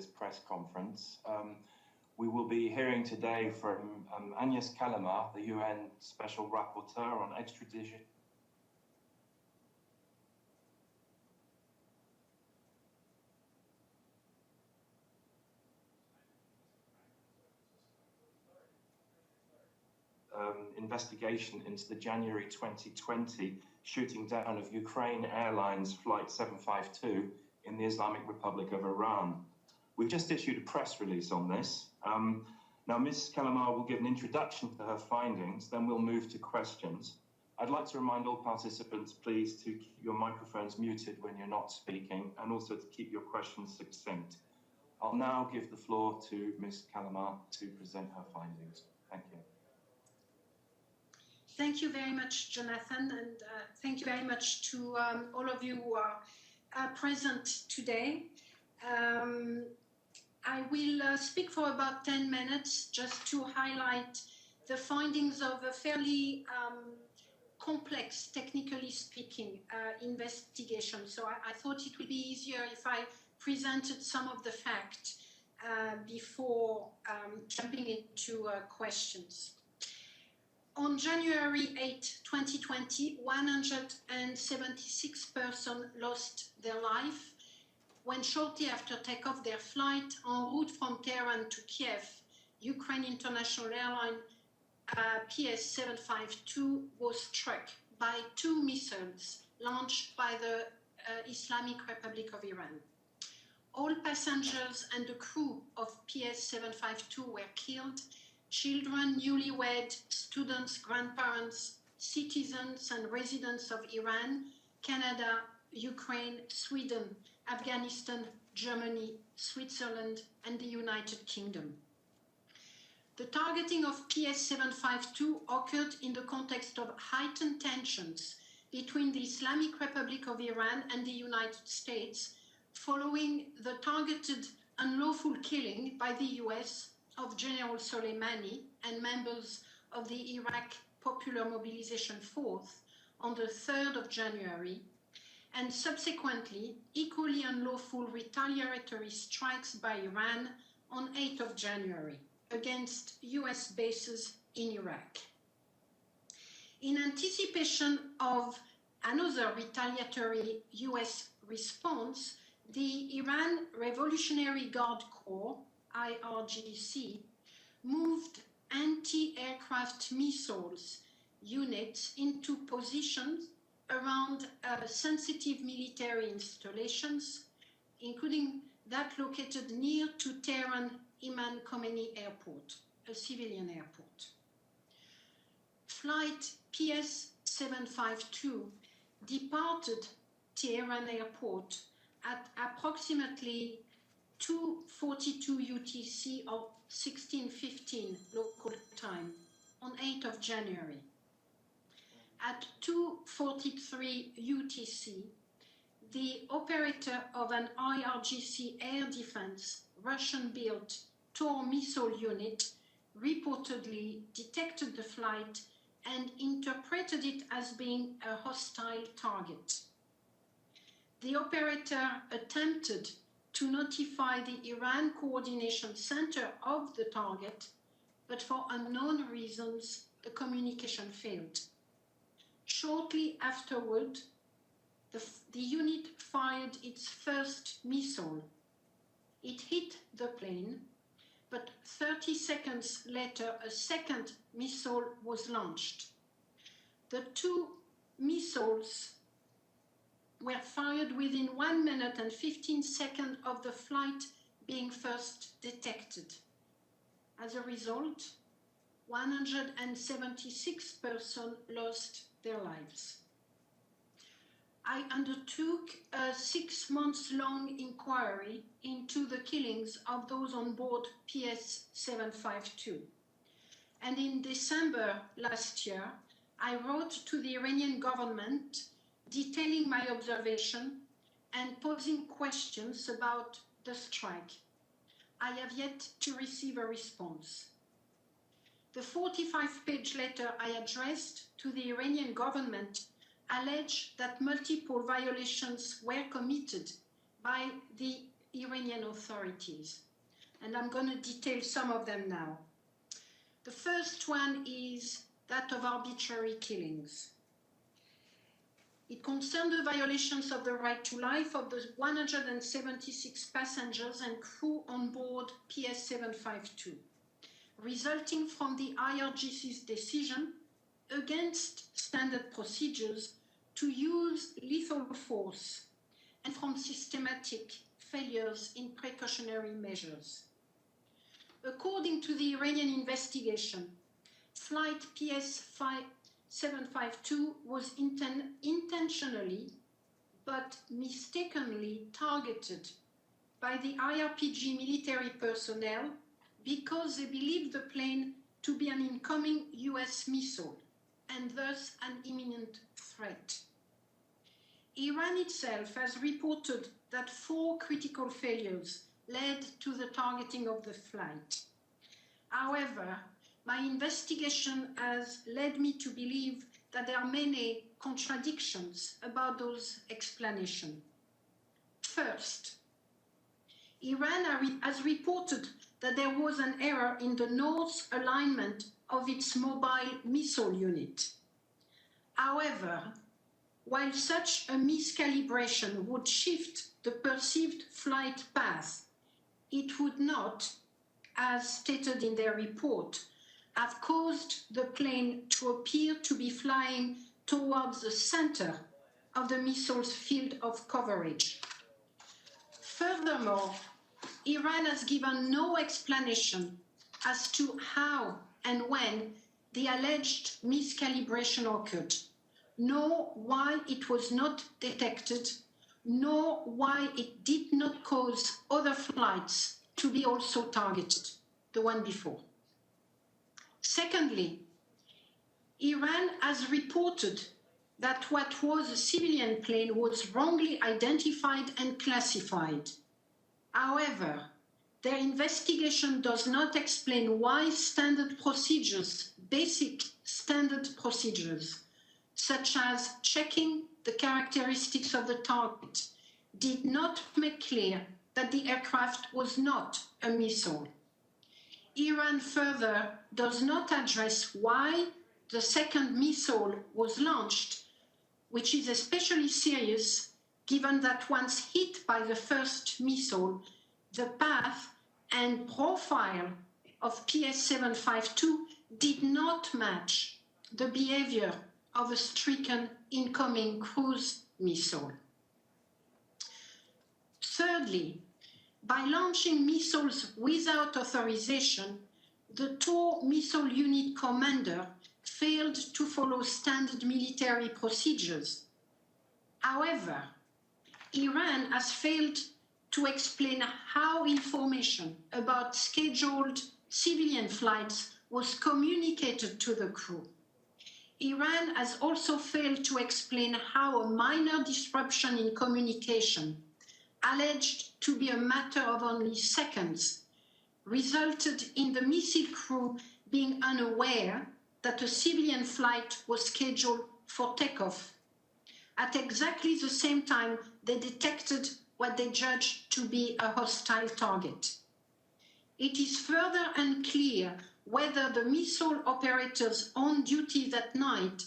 this press conference. We will be hearing today from Agnes Callamard, the UN Special Rapporteur on extradition. Investigation into the January 2020 shooting down of Ukraine Airlines Flight 752 in the Islamic Republic of Iran. We've just issued a press release on this. Now, Ms. Callamard will give an introduction to her findings, then we'll move to questions. I'd like to remind all participants, please, to keep your microphones muted when you're not speaking, and also to keep your questions succinct. I'll now give the floor to Ms. Callamard to present her findings. Thank you. Thank you very much, Jonathan, and thank you very much to all of you who are present today. I will speak for about 10 minutes just to highlight the findings of a fairly complex, technically speaking, investigation. So I thought it would be easier if I presented some of the facts before jumping into questions. On January 8, 2020, 176 persons lost their life when shortly after takeoff their flight en route from Tehran to Kiev, Ukraine International Airlines PS752 was struck by 2 missiles launched by the Islamic Republic of Iran. All passengers and the crew of PS752 were killed. Children, newlywed, students, grandparents, citizens and residents of Iran, Canada, Ukraine, Sweden, Afghanistan, Germany, Switzerland, and the United Kingdom. The targeting of PS752 occurred in the context of heightened tensions between the Islamic Republic of Iran and the United States following the targeted unlawful killing by the US of General Soleimani and members of the Iraq Popular Mobilization Force on the 3rd of January, and subsequently equally unlawful retaliatory strikes by Iran on 8th of January against US bases in Iraq. In anticipation of another retaliatory US response, the Iran Revolutionary Guard Corps, IRGC, moved anti-aircraft missiles units into positions around sensitive military installations, including that located near to Tehran Imam Khomeini Airport, a civilian airport. Flight PS752 departed Tehran Airport at approximately 2:42 UTC or 16:15 local time on 8th of January. At 2:43 UTC, the operator of an IRGC air defense Russian-built Tor missile unit reportedly detected the flight and interpreted it as being a hostile target. The operator attempted to notify the Iran Coordination Center of the target, but for unknown reasons, the communication failed. Shortly afterward, the unit fired its first missile. It hit the plane, but 30 seconds later, a second missile was launched. The 2 missiles were fired within 1 minute and 15 seconds of the flight being first detected. As a result, 176 persons lost their lives. I undertook a 6-month-long inquiry into the killings of those on board PS752. And in December last year, I wrote to the Iranian government detailing my observation and posing questions about the strike. I have yet to receive a response. The 45-page letter I addressed to the Iranian government alleged that multiple violations were committed by the Iranian authorities. And I'm going to detail some of them now. The first one is that of arbitrary killings. It concerned the violations of the right to life of the 176 passengers and crew on board PS752, resulting from the IRGC's decision against standard procedures to use lethal force and from systematic failures in precautionary measures. According to the Iranian investigation, Flight PS752 was intentionally but mistakenly targeted by the IRPG military personnel because they believed the plane to be an incoming US missile and thus an imminent threat. Iran itself has reported that 4 critical failures led to the targeting of the flight. However, my investigation has led me to believe that there are many contradictions about those explanations. First, Iran has reported that there was an error in the north alignment of its mobile missile unit. However, while such a miscalibration would shift the perceived flight path, it would not, as stated in their report, have caused the plane to appear to be flying towards the center of the missile's field of coverage. Furthermore, Iran has given no explanation as to how and when the alleged miscalibration occurred, nor why it was not detected, nor why it did not cause other flights to be also targeted, the one before. Secondly, Iran has reported that what was a civilian plane was wrongly identified and classified. However, their investigation does not explain why standard procedures, basic standard procedures, such as checking the characteristics of the target, did not make clear that the aircraft was not a missile. Iran further does not address why the second missile was launched, which is especially serious given that once hit by the first missile, the path and profile of PS752 did not match the behavior of a stricken incoming cruise missile. Thirdly, by launching missiles without authorization, the TOR missile unit commander failed to follow standard military procedures. However, Iran has failed to explain how information about scheduled civilian flights was communicated to the crew. Iran has also failed to explain how a minor disruption in communication, alleged to be a matter of only seconds, resulted in the missile crew being unaware that a civilian flight was scheduled for takeoff. At exactly the same time, they detected what they judged to be a hostile target. It is further unclear whether the missile operators on duty that night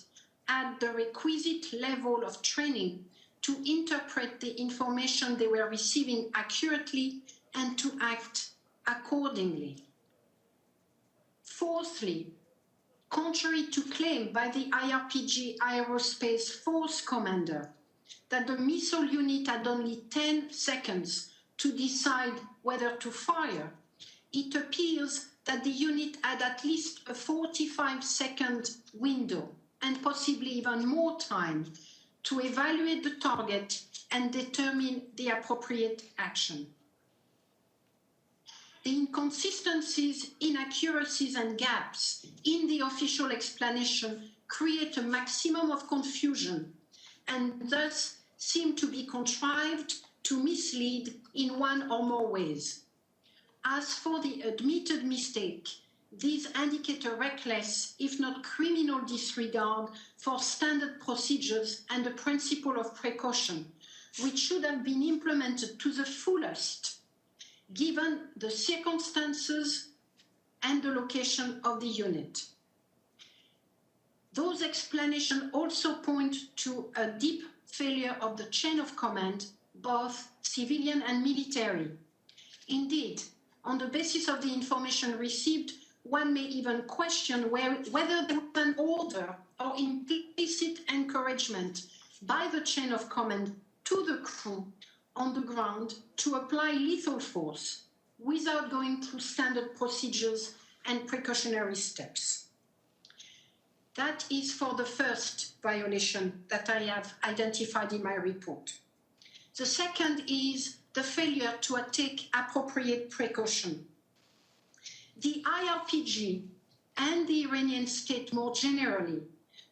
had the requisite level of training to interpret the information they were receiving accurately and to act accordingly. Fourthly, contrary to claim by the IRPG Aerospace Force commander that the missile unit had only 10 seconds to decide whether to fire, it appears that the unit had at least a 45-second window and possibly even more time to evaluate the target and determine the appropriate action. The inconsistencies, inaccuracies, and gaps in the official explanation create a maximum of confusion and thus seem to be contrived to mislead in one or more ways. As for the admitted mistake, these indicate a reckless, if not criminal, disregard for standard procedures and the principle of precaution, which should have been implemented to the fullest given the circumstances and the location of the unit. Those explanations also point to a deep failure of the chain of command, both civilian and military. Indeed, on the basis of the information received, one may even question whether there was an order or implicit encouragement by the chain of command to the crew on the ground to apply lethal force without going through standard procedures and precautionary steps. That is for the first violation that I have identified in my report. The second is the failure to take appropriate precaution. The IRPG and the Iranian state more generally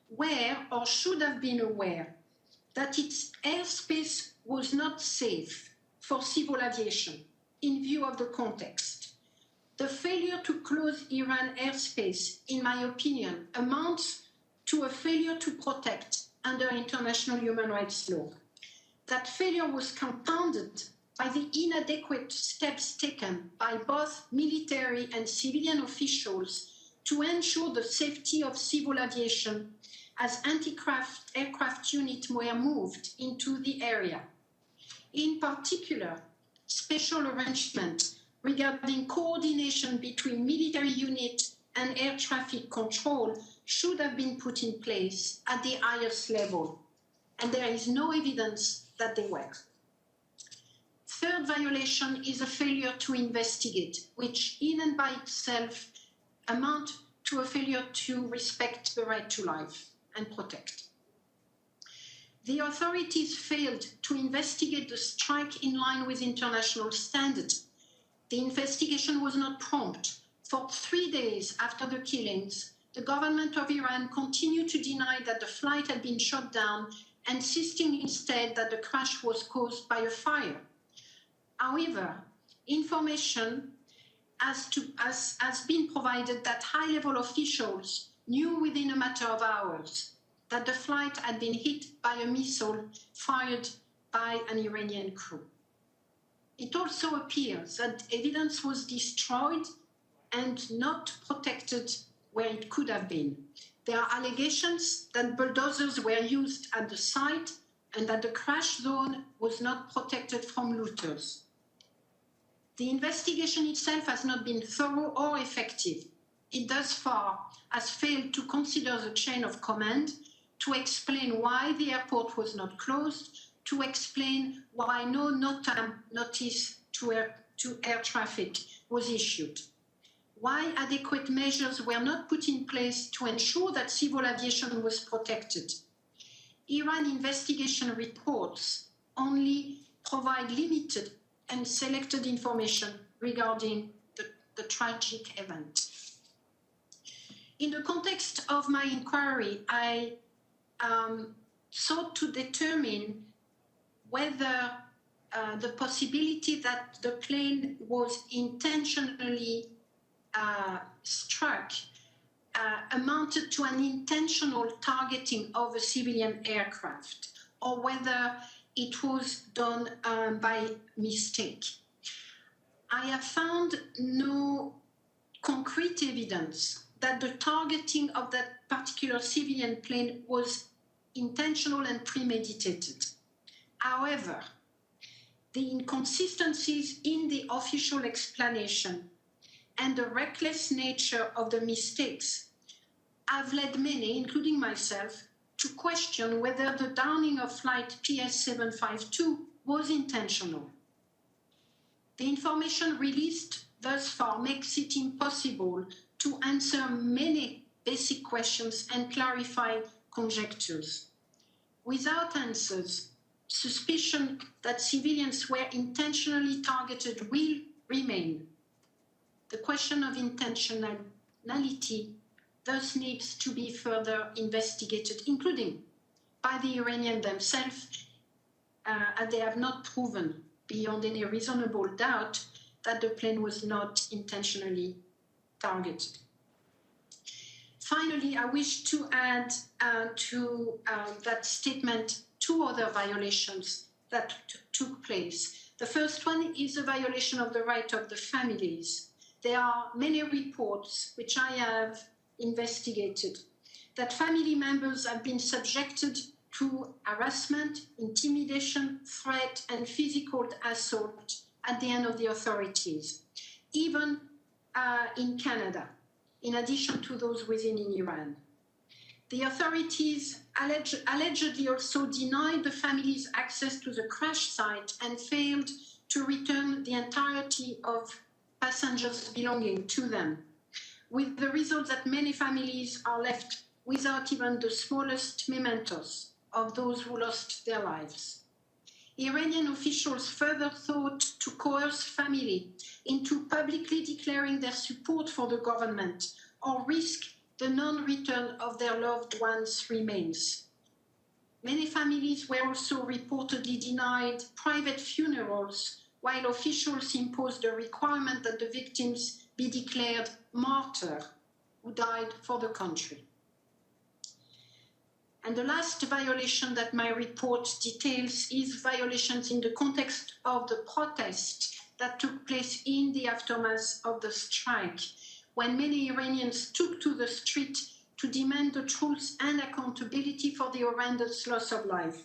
were or should have been aware that its airspace was not safe for civil aviation in view of the context. The failure to close Iran airspace, in my opinion, amounts to a failure to protect under international human rights law. That failure was compounded by the inadequate steps taken by both military and civilian officials to ensure the safety of civil aviation as anti-aircraft units were moved into the area. In particular, special arrangements regarding coordination between military units and air traffic control should have been put in place at the highest level, and there is no evidence that they were. Third violation is a failure to investigate, which in and by itself amount to a failure to respect the right to life and protect. The authorities failed to investigate the strike in line with international standards. The investigation was not prompt. For 3 days after the killings, the government of Iran continued to deny that the flight had been shot down, insisting instead that the crash was caused by a fire. However, information has been provided that high-level officials knew within a matter of hours that the flight had been hit by a missile fired by an Iranian crew. It also appears that evidence was destroyed and not protected where it could have been. There are allegations that bulldozers were used at the site and that the crash zone was not protected from looters. The investigation itself has not been thorough or effective. It thus far has failed to consider the chain of command, to explain why the airport was not closed, to explain why no notice to air traffic was issued, why adequate measures were not put in place to ensure that civil aviation was protected. Iran investigation reports only provide limited and selected information regarding the tragic event. In the context of my inquiry, I sought to determine whether the possibility that the plane was intentionally struck amounted to an intentional targeting of a civilian aircraft, or whether it was done by mistake. I have found no concrete evidence that the targeting of that particular civilian plane was intentional and premeditated. However, the inconsistencies in the official explanation and the reckless nature of the mistakes have led many, including myself, to question whether the downing of Flight PS752 was intentional. The information released thus far makes it impossible to answer many basic questions and clarify conjectures. Without answers, suspicion that civilians were intentionally targeted will remain. The question of intentionality thus needs to be further investigated, including by the Iranians themselves, as they have not proven beyond any reasonable doubt that the plane was not intentionally targeted. Finally, I wish to add to that statement two other violations that took place. The first one is a violation of the right of the families. There are many reports, which I have investigated, that family members have been subjected to harassment, intimidation, threat, and physical assault at the hand of the authorities, even in Canada, in addition to those within Iran. The authorities allegedly also denied the families access to the crash site and failed to return the entirety of passengers belonging to them, with the result that many families are left without even the smallest mementos of those who lost their lives. Iranian officials further thought to coerce family into publicly declaring their support for the government or risk the non-return of their loved ones' remains. Many families were also reportedly denied private funerals, while officials imposed the requirement that the victims be declared martyrs who died for the country. And the last violation that my report details is violations in the context of the protest that took place in the aftermath of the strike, when many Iranians took to the street to demand the truth and accountability for the horrendous loss of life.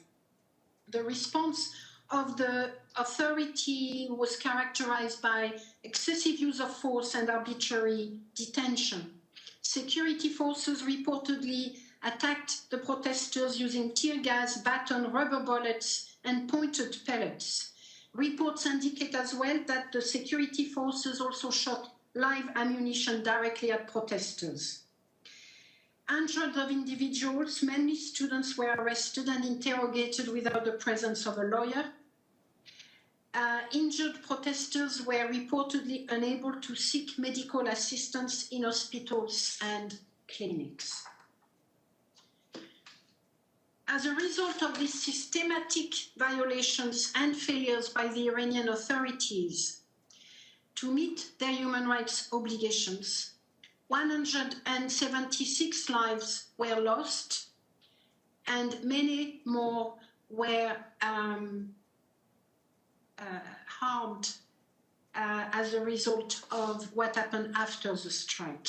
The response of the authority was characterized by excessive use of force and arbitrary detention. Security forces reportedly attacked the protesters using tear gas, baton, rubber bullets, and pointed pellets. Reports indicate as well that the security forces also shot live ammunition directly at protesters. Hundreds of individuals, mainly students, were arrested and interrogated without the presence of a lawyer. Injured protesters were reportedly unable to seek medical assistance in hospitals and clinics. As a result of these systematic violations and failures by the Iranian authorities to meet their human rights obligations, 176 lives were lost and many more were harmed as a result of what happened after the strike.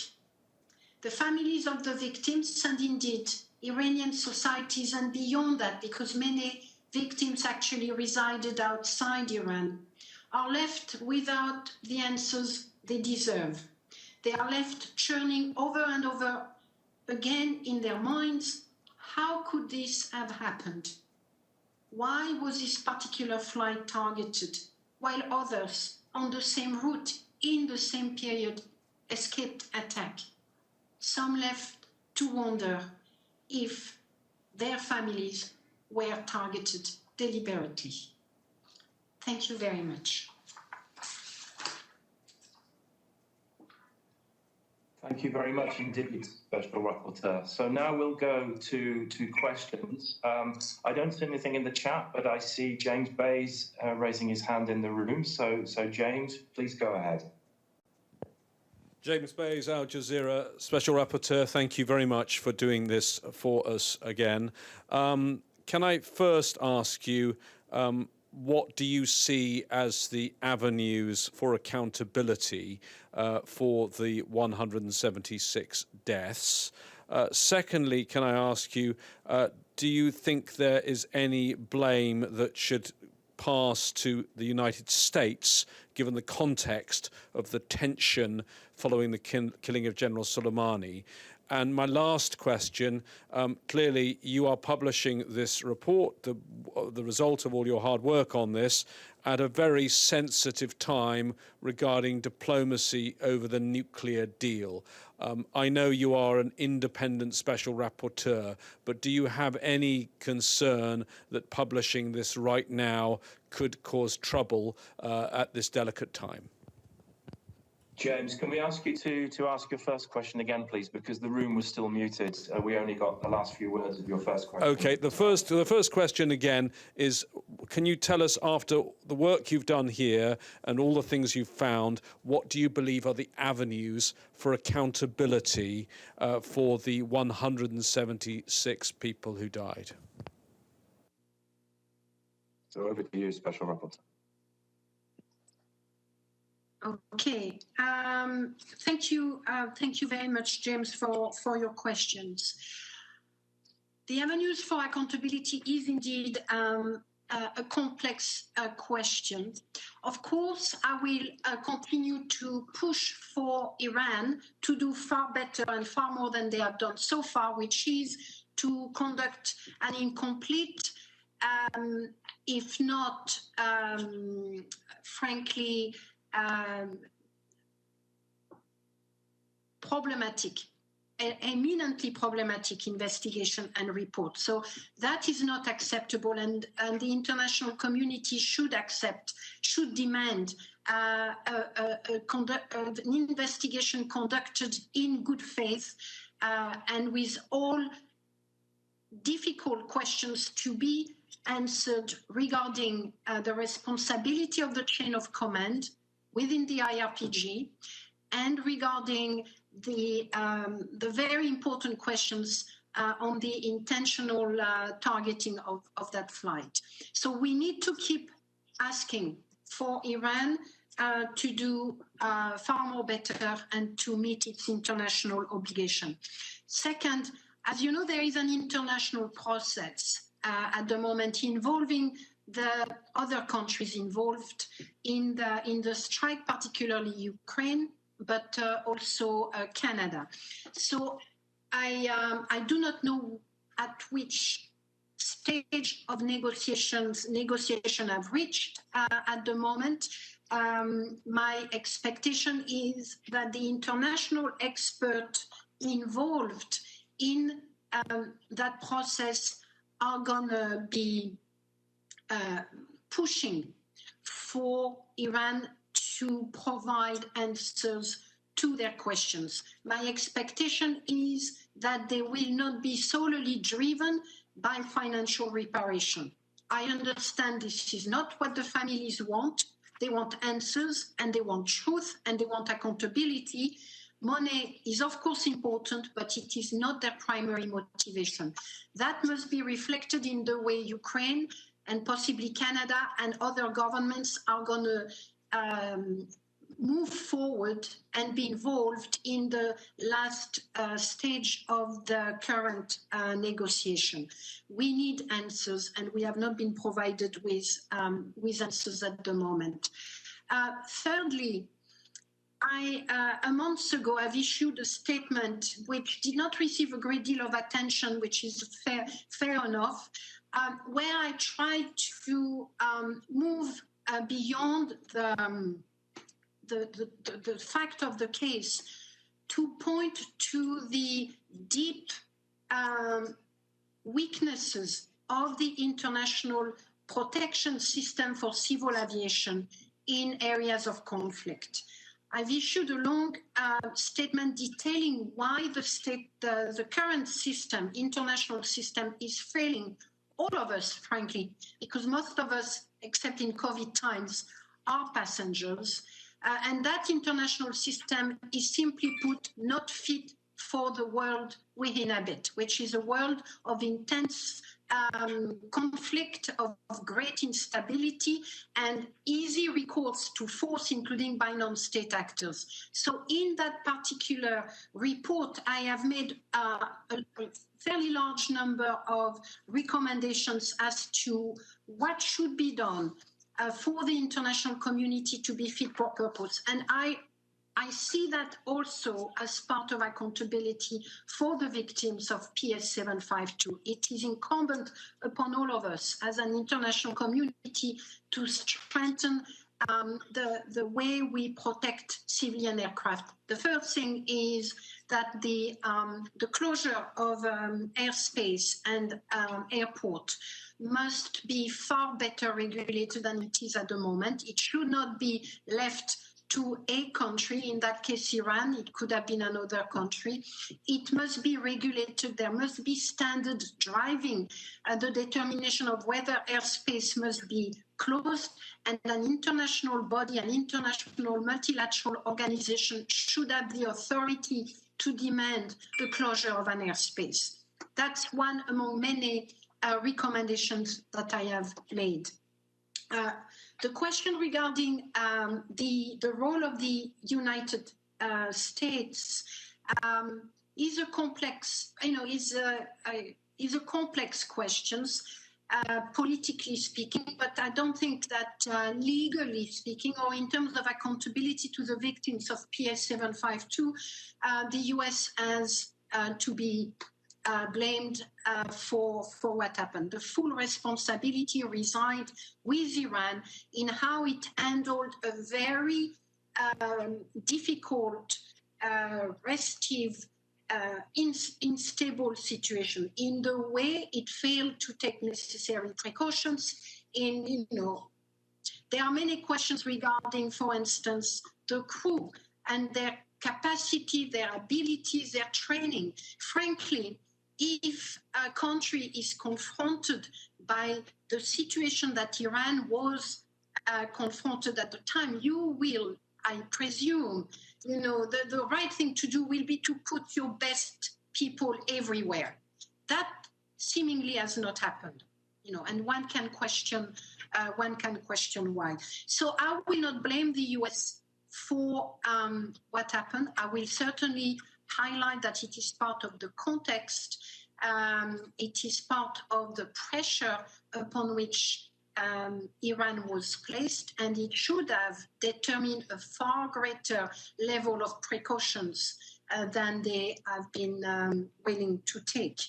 The families of the victims, and indeed Iranian societies and beyond that, because many victims actually resided outside Iran, are left without the answers they deserve. They are left churning over and over again in their minds, how could this have happened? Why was this particular flight targeted, while others on the same route in the same period escaped attack? Some left to wonder if their families were targeted deliberately. Thank you very much. Thank you very much indeed, Special Rapporteur. So now we'll go to questions. I don't see anything in the chat, but I see James Bays raising his hand in the room. So James, please go ahead. James Bays, Al Jazeera, Special Rapporteur, thank you very much for doing this for us again. Can I first ask you, what do you see as the avenues for accountability for the 176 deaths? Secondly, can I ask you, do you think there is any blame that should pass to the United States, given the context of the tension following the killing of General Soleimani? And my last question, clearly you are publishing this report, the result of all your hard work on this, at a very sensitive time regarding diplomacy over the nuclear deal. I know you are an independent special rapporteur, but do you have any concern that publishing this right now could cause trouble at this delicate time? James, can we ask you to ask your first question again, please, because the room was still muted. We only got the last few words of your first question. Okay, the first question again is, can you tell us, after the work you've done here and all the things you've found, what do you believe are the avenues for accountability for the 176 people who died? So over to you, Special Rapporteur. Okay. Thank you very much, James, for your questions. The avenues for accountability is indeed a complex question. Of course, I will continue to push for Iran to do far better and far more than they have done so far, which is to conduct an incomplete, if not, frankly, problematic, eminently problematic investigation and report. So that is not acceptable, and the international community should demand an investigation conducted in good faith and with all difficult questions to be answered regarding the responsibility of the chain of command within the IRPG, and regarding the very important questions on the intentional targeting of that flight. So we need to keep asking for Iran to do far more better and to meet its international obligation. Second, as you know, there is an international process at the moment involving the other countries involved in the strike, particularly Ukraine, but also Canada. So I do not know at which stage of negotiation have reached at the moment. My expectation is that the international expert involved in that process are gonna be pushing for Iran to provide answers to their questions. My expectation is that they will not be solely driven by financial reparation. I understand this is not what the families want. They want answers, and they want truth, and they want accountability. Money is of course important, but it is not their primary motivation. That must be reflected in the way Ukraine and possibly Canada and other governments are going to move forward and be involved in the last stage of the current negotiation. We need answers, and we have not been provided with answers at the moment. Thirdly, a month ago, I've issued a statement which did not receive a great deal of attention, which is fair enough, where I tried to move beyond the fact of the case to point to the deep weaknesses of the international protection system for civil aviation in areas of conflict. I've issued a long statement detailing why the current system, international system, is failing all of us, frankly, because most of us, except in COVID times, are passengers. And that international system is simply put not fit for the world we inhabit, which is a world of intense conflict, of great instability, and easy recourse to force, including by non-state actors. So in that particular report, I have made a fairly large number of recommendations as to what should be done for the international community to be fit for purpose. And I see that also as part of accountability for the victims of PS752. It is incumbent upon all of us as an international community to strengthen the way we protect civilian aircraft. The first thing is that the closure of airspace and airport must be far better regulated than it is at the moment. It should not be left to a country, in that case Iran, it could have been another country. It must be regulated. There must be standard driving, the determination of whether airspace must be closed, and an international body, an international multilateral organization should have the authority to demand the closure of an airspace. That's one among many recommendations that I have made. The question regarding the role of the United States is a complex, is a complex question, politically speaking. But I don't think that legally speaking, or in terms of accountability to the victims of PS752, the US has to be blamed for what happened. The full responsibility resides with Iran in how it handled a very difficult, restive, unstable situation, in the way it failed to take necessary precautions. There are many questions regarding, for instance, the crew and their capacity, their abilities, their training. Frankly, if a country is confronted by the situation that Iran was confronted at the time, you will, I presume, the right thing to do will be to put your best people everywhere. That seemingly has not happened, and one can question why. So I will not blame the US for what happened. I will certainly highlight that it is part of the context. It is part of the pressure upon which Iran was placed, and it should have determined a far greater level of precautions than they have been willing to take.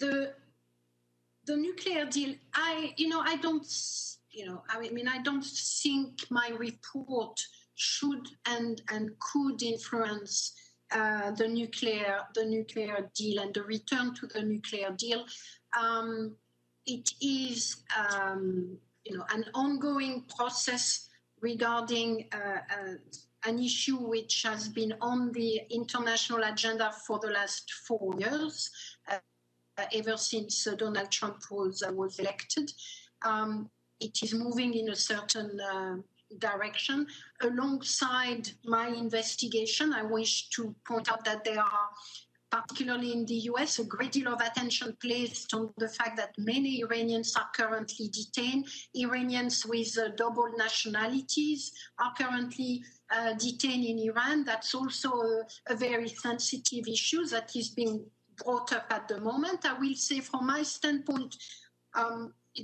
The nuclear deal, I don't think my report should and could influence the nuclear deal and the return to the nuclear deal. It is, an ongoing process regarding an issue which has been on the international agenda for the last 4 years, ever since Donald Trump was elected. It is moving in a certain direction. Alongside my investigation, I wish to point out that there are, particularly in the US, a great deal of attention placed on the fact that many Iranians are currently detained. Iranians with double nationalities are currently detained in Iran. That's also a very sensitive issue that is being brought up at the moment. I will say, from my standpoint,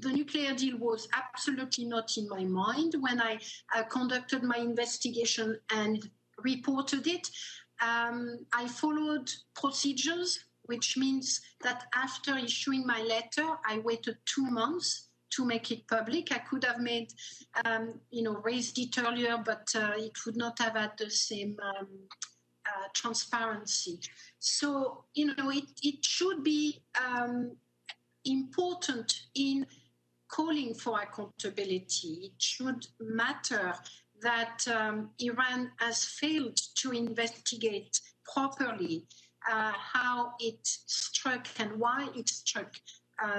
the nuclear deal was absolutely not in my mind when I conducted my investigation and reported it. I followed procedures, which means that after issuing my letter, I waited 2 months to make it public. I could have raised it earlier, but it would not have had the same transparency. So, it should be important in calling for accountability. It should matter that Iran has failed to investigate properly how it struck and why it struck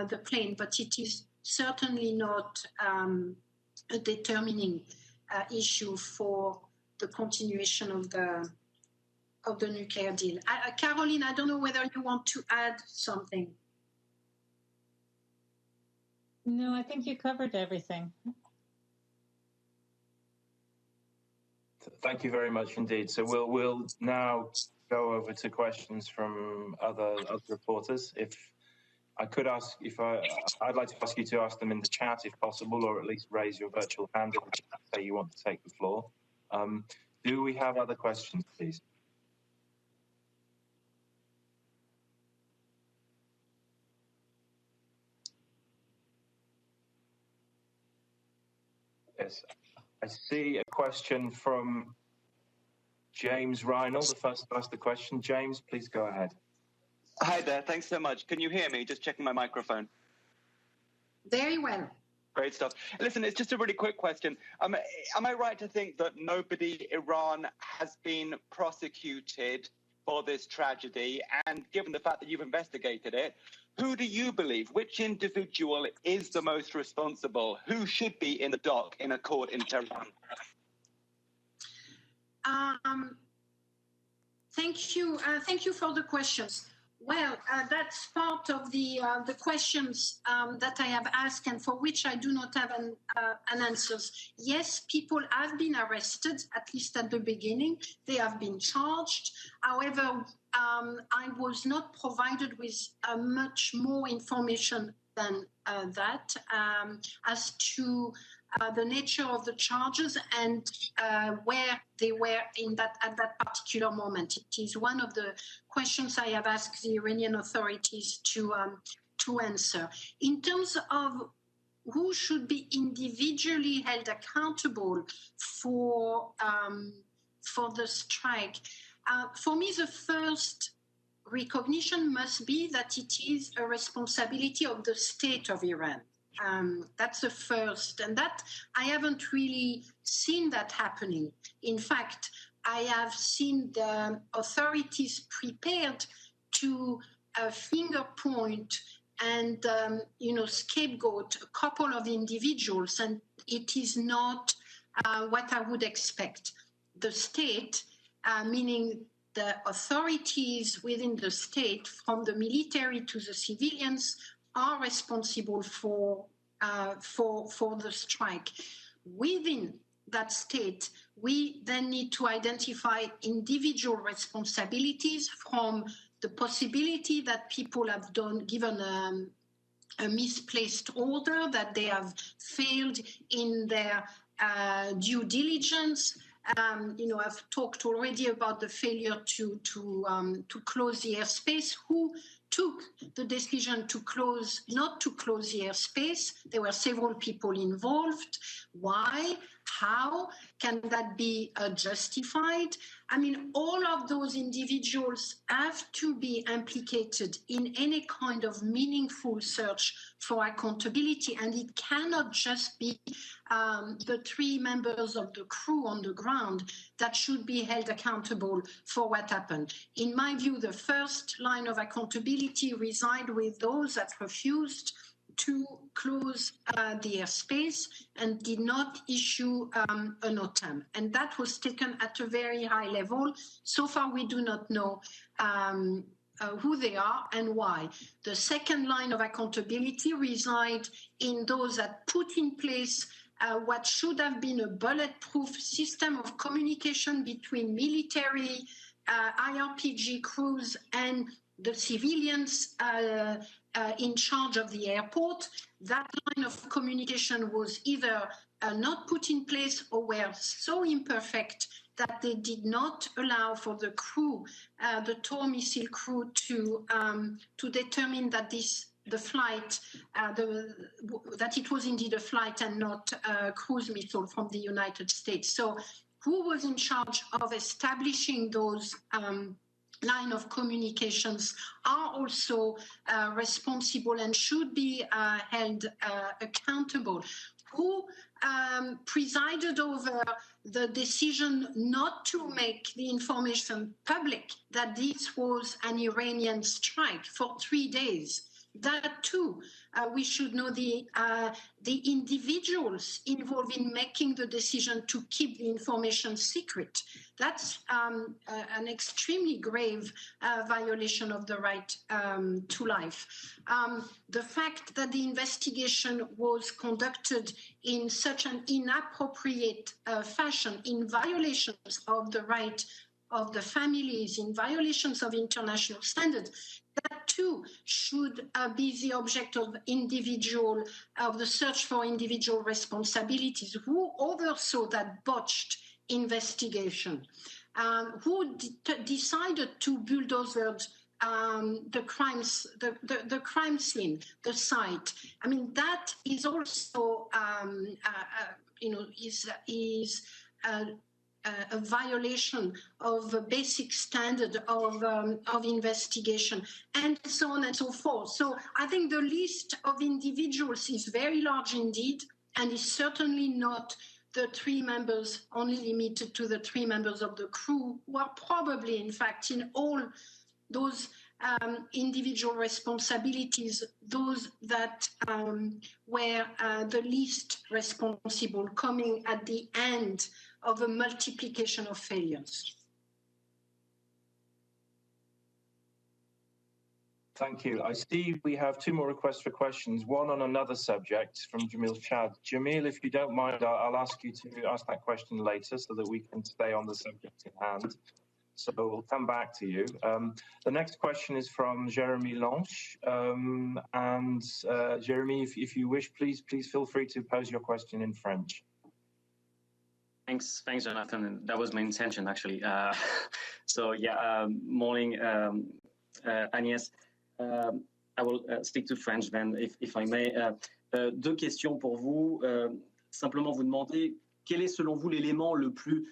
the plane, but it is certainly not a determining issue for the continuation of the nuclear deal. Caroline, I don't know whether you want to add something. No, I think you covered everything. Thank you very much indeed. So we'll now go over to questions from other reporters. If I could ask, I'd like to ask you to ask them in the chat if possible, or at least raise your virtual hand if you say you want to take the floor. Do we have other questions, please? Yes. I see a question from James Reinald, the first to ask the question. James, please go ahead. Hi there. Thanks so much. Can you hear me? Just checking my microphone. Very well. Great stuff. Listen, it's just a really quick question. Am I right to think that nobody in Iran has been prosecuted for this tragedy? And given the fact that you've investigated it, who do you believe? Which individual is the most responsible? Who should be in the dock in a court in Tehran? Thank you for the questions. Well, that's part of the questions that I have asked and for which I do not have an answer. Yes, people have been arrested, at least at the beginning. They have been charged. However, I was not provided with much more information than that as to the nature of the charges and where they were at that particular moment. It is one of the questions I have asked the Iranian authorities to answer. In terms of who should be individually held accountable for the strike, for me, the first recognition must be that it is a responsibility of the state of Iran. That's the first, and that I haven't really seen that happening. In fact, I have seen the authorities prepared to finger point and scapegoat a couple of individuals, and it is not what I would expect. The state, meaning the authorities within the state, from the military to the civilians, are responsible for the strike. Within that state, we then need to identify individual responsibilities, from the possibility that people have given a misplaced order, that they have failed in their due diligence. I've talked already about the failure to close the airspace. Who took the decision not to close the airspace? There were several people involved. Why? How can that be justified? I mean, all of those individuals have to be implicated in any kind of meaningful search for accountability, and it cannot just be the 3 members of the crew on the ground that should be held accountable for what happened. In my view, the first line of accountability resides with those that refused to close the airspace and did not issue an OTAM. And that was taken at a very high level. So far, we do not know who they are and why. The second line of accountability resides in those that put in place what should have been a bulletproof system of communication between military, IRPG crews and the civilians in charge of the airport. That line of communication was either not put in place or were so imperfect that they did not allow for the crew, the TOR missile crew, to determine that the flight, that it was indeed a flight and not a cruise missile from the United States. So who was in charge of establishing those line of communications are also responsible and should be held accountable. Who presided over the decision not to make the information public that this was an Iranian strike for 3 days? That too, we should know the individuals involved in making the decision to keep the information secret. That's an extremely grave violation of the right to life. The fact that the investigation was conducted in such an inappropriate fashion, in violations of the right of the families, in violations of international standards, that too should be the object of the search for individual responsibilities. Who oversaw that botched investigation? Who decided to bulldoze the crime scene, the site? I mean, that is also, is a violation of a basic standard of investigation, and so on and so forth. So I think the list of individuals is very large indeed, and is certainly not the 3 members, only limited to the 3 members of the crew, who are probably, in fact, in all those individual responsibilities, those that were the least responsible, coming at the end of a multiplication of failures. Thank you. I see we have two more requests for questions, one on another subject from Jamil Chad. Jamil, if you don't mind, I'll ask you to ask that question later so that we can stay on the subject at hand. So we'll come back to you. The next question is from Jeremy Lange. Jeremy, if you wish, please feel free to pose your question in French. Thanks, Jonathan. And that was my intention, actually. Morning, Agnès. I will stick to French then, if I may. Deux questions pour vous. Simplement vous demander quel est selon vous l'élément le plus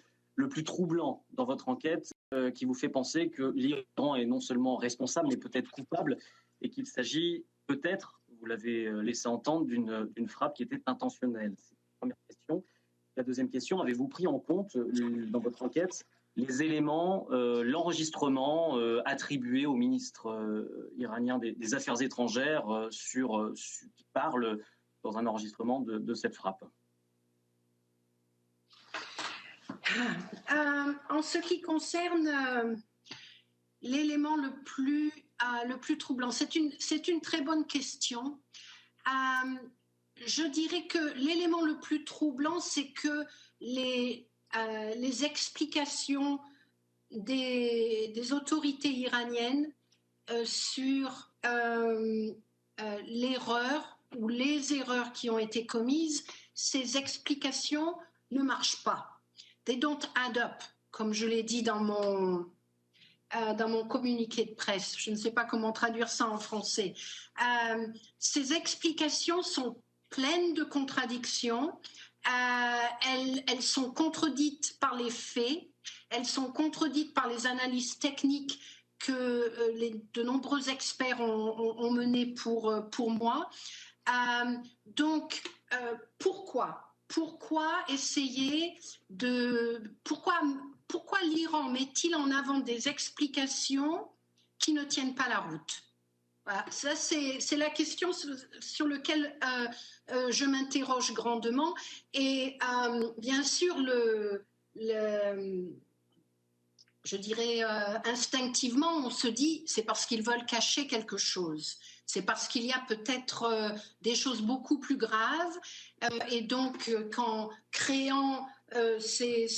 troublant dans votre enquête qui vous fait penser que l'Iran est non seulement responsable, mais peut-être coupable, et qu'il s'agit peut-être, vous l'avez laissé entendre, d'une frappe qui était intentionnelle. C'est la première question. La deuxième question, avez-vous pris en compte dans votre enquête les éléments, l'enregistrement attribué au ministre iranien des Affaires étrangères qui parle dans un enregistrement de cette frappe? En ce qui concerne l'élément le plus troublant, c'est une très bonne question. Je dirais que l'élément le plus troublant, c'est que les explications des autorités iraniennes sur l'erreur ou les erreurs qui ont été commises, ces explications ne marchent pas. They don't add up, comme je l'ai dit dans mon communiqué de presse. Je ne sais pas comment traduire ça en français. Ces explications sont pleines de contradictions. Elles sont contredites par les faits. Elles sont contredites par les analyses techniques que de nombreux experts ont menées pour moi. Donc, pourquoi essayer pourquoi l'Iran met-il en avant des explications qui ne tiennent pas la route? Voilà, ça c'est la question sur laquelle je m'interroge grandement. Et bien sûr, je dirais instinctivement, on se dit c'est parce qu'ils veulent cacher quelque chose. C'est parce qu'il y a peut-être des choses beaucoup plus graves. Et donc, qu'en créant ces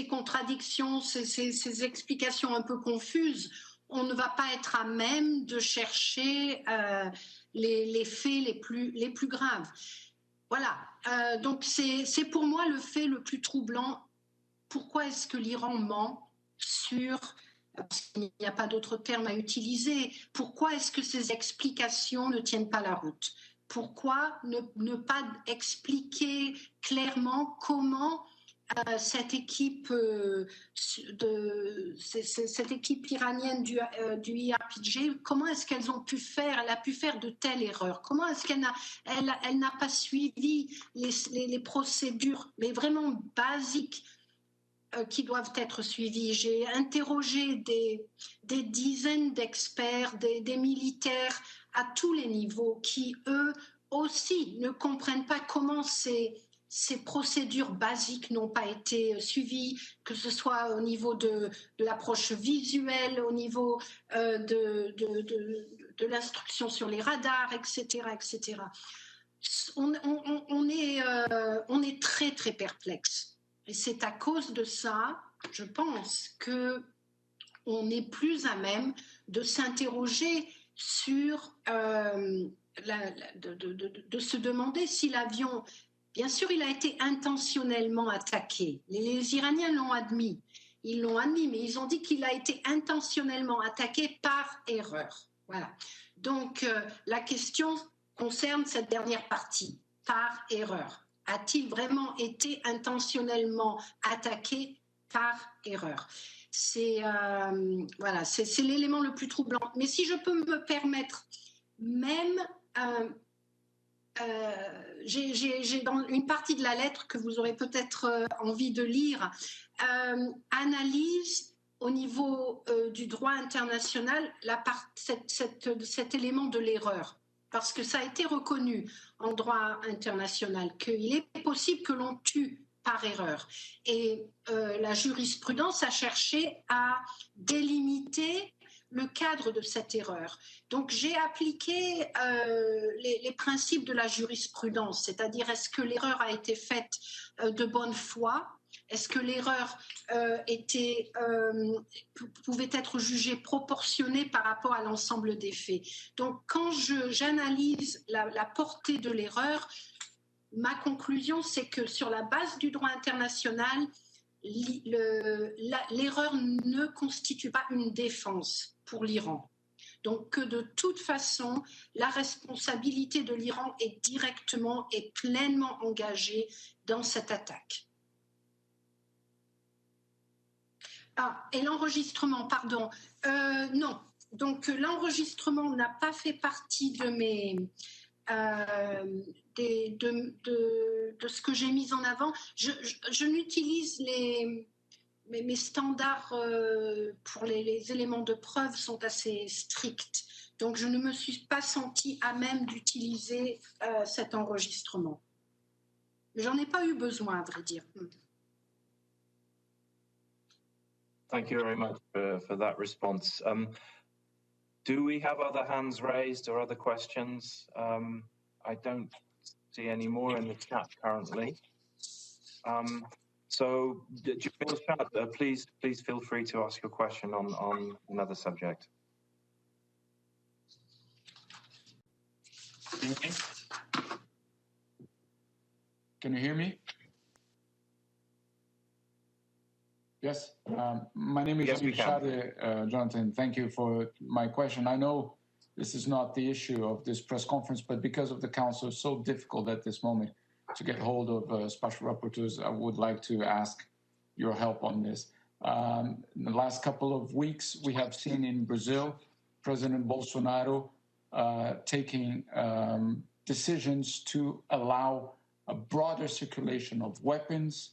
contradictions, ces explications un peu confuses, on ne va pas être à même de chercher les faits les plus graves. Voilà. Donc, c'est pour moi le fait le plus troublant. Pourquoi est-ce que l'Iran ment sur... Parce qu'il n'y a pas d'autre terme à utiliser. Pourquoi est-ce que ces explications ne tiennent pas la route? Pourquoi ne pas expliquer clairement comment cette équipe iranienne du IRPG, comment est-ce qu'elle a pu faire de telles erreurs? Comment est-ce qu'elle n'a pas suivi les procédures, mais vraiment basiques, qui doivent être suivis? J'ai interrogé des dizaines d'experts, des militaires à tous les niveaux qui, eux aussi, ne comprennent pas comment ces procédures basiques n'ont pas été suivies, que ce soit au niveau de l'approche visuelle, au niveau de l'instruction sur les radars, etc., etc. On est très, très perplexe. Et c'est à cause de ça, je pense, qu'on est plus à même de s'interroger sur, de se demander si l'avion, bien sûr, il a été intentionnellement attaqué. Les Iraniens l'ont admis. Ils l'ont admis, mais ils ont dit qu'il a été intentionnellement attaqué par erreur. Voilà. Donc, la question concerne cette dernière partie, par erreur. A-t-il vraiment été intentionnellement attaqué par erreur? C'est l'élément le plus troublant. Mais si je peux me permettre, même j'ai dans une partie de la lettre que vous aurez peut-être envie de lire, analyse au niveau du droit international cet élément de l'erreur. Parce que ça a été reconnu en droit international qu'il est possible que l'on tue par erreur. Et la jurisprudence a cherché à délimiter le cadre de cette erreur. Donc, j'ai appliqué les principes de la jurisprudence, c'est-à-dire est-ce que l'erreur a été faite de bonne foi? Est-ce que l'erreur pouvait être jugée proportionnée par rapport à l'ensemble des faits? Donc, quand j'analyse la portée de l'erreur, ma conclusion, c'est que sur la base du droit international, l'erreur ne constitue pas une défense pour l'Iran. Donc que de toute façon, la responsabilité de l'Iran est directement et pleinement engagée dans cette attaque. Ah, et l'enregistrement, pardon. Non, donc l'enregistrement n'a pas fait partie de de ce que j'ai mis en avant. Je n'utilise mes standards pour les éléments de preuve sont assez stricts. Donc, je ne me suis pas sentie à même d'utiliser cet enregistrement. J'en ai pas eu besoin, à vrai dire. Thank you very much for that response. Do we have other hands raised or other questions? I don't see any more in the chat currently. So, please feel free to ask your question on another subject. Can you hear me? Yes. My name is Jonathan. Thank you for my question. I know this is not the issue of this press conference, but because of the Council, it's so difficult at this moment to get hold of special rapporteurs, I would like to ask your help on this. In the last couple of weeks, we have seen in Brazil, President Bolsonaro taking decisions to allow a broader circulation of weapons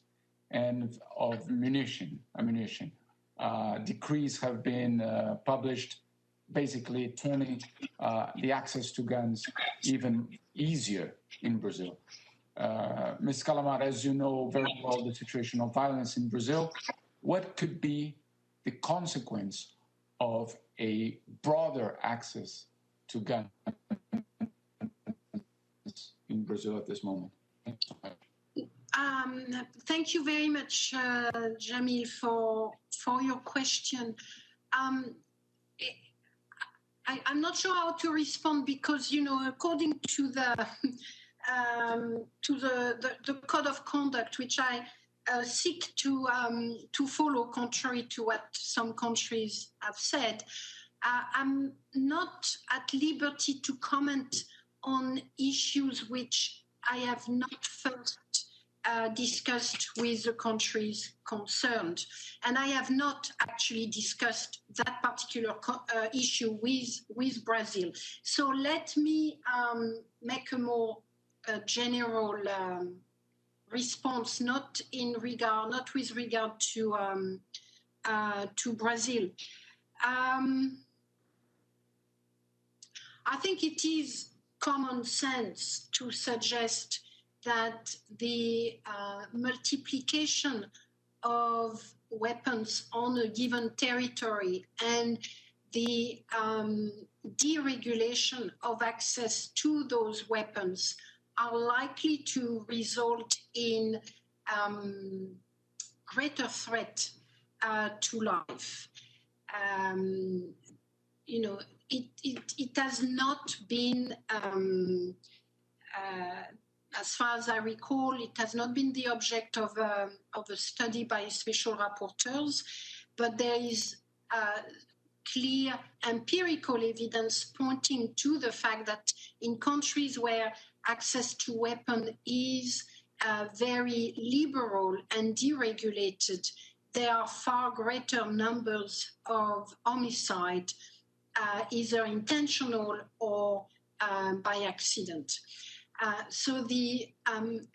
and of ammunition. Decrees have been published, basically turning the access to guns even easier in Brazil. Ms. Callamard, as you know very well the situation of violence in Brazil, what could be the consequence of a broader access to guns in Brazil at this moment? Thank you very much, Jamil, for your question. I'm not sure how to respond because, you know, according to the code of conduct, which I seek to follow, contrary to what some countries have said, I'm not at liberty to comment on issues which I have not first discussed with the countries concerned. And I have not actually discussed that particular issue with Brazil. So let me make a more general response, not with regard to Brazil. I think it is common sense to suggest that the multiplication of weapons on a given territory and the deregulation of access to those weapons are likely to result in greater threat to life. You know, it has not been, as far as I recall, it has not been the object of a study by special rapporteurs, but there is clear empirical evidence pointing to the fact that in countries where access to weapons is very liberal and deregulated, there are far greater numbers of homicide, either intentional or by accident. So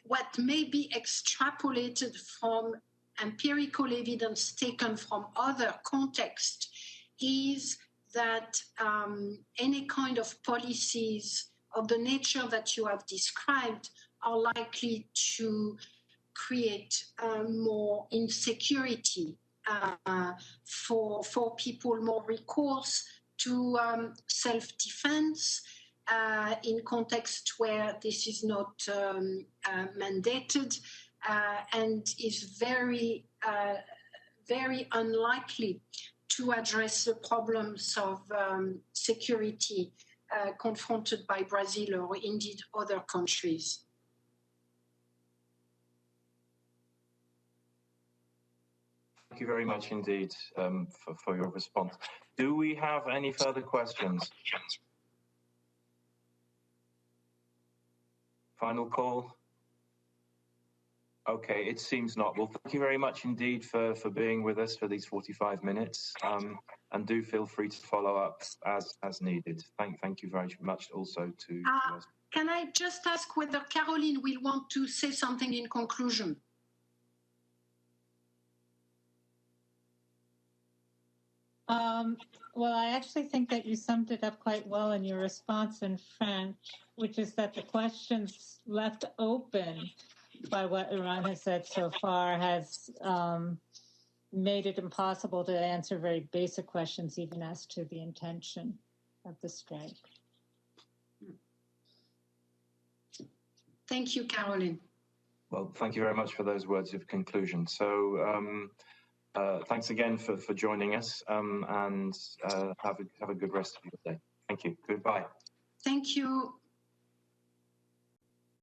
what may be extrapolated from empirical evidence taken from other contexts is that any kind of policies of the nature that you have described are likely to create more insecurity for people more recourse to self-defense in context where this is not mandated and is very, very unlikely to address the problems of security confronted by Brazil or indeed other countries. Thank you very much indeed for your response. Do we have any further questions? Final call? Okay, it seems not. Well, thank you very much indeed for being with us for these 45 minutes. And do feel free to follow up as needed. Thank you very much also to us. Can I just ask whether Caroline will want to say something in conclusion? Well, I actually think that you summed it up quite well in your response in French, which is that the questions left open by what Iran has said so far has made it impossible to answer very basic questions, even as to the intention of the strike. Thank you, Caroline. Well, thank you very much for those words of conclusion. So thanks again for joining us and have a good rest of your day. Thank you. Goodbye. Thank you.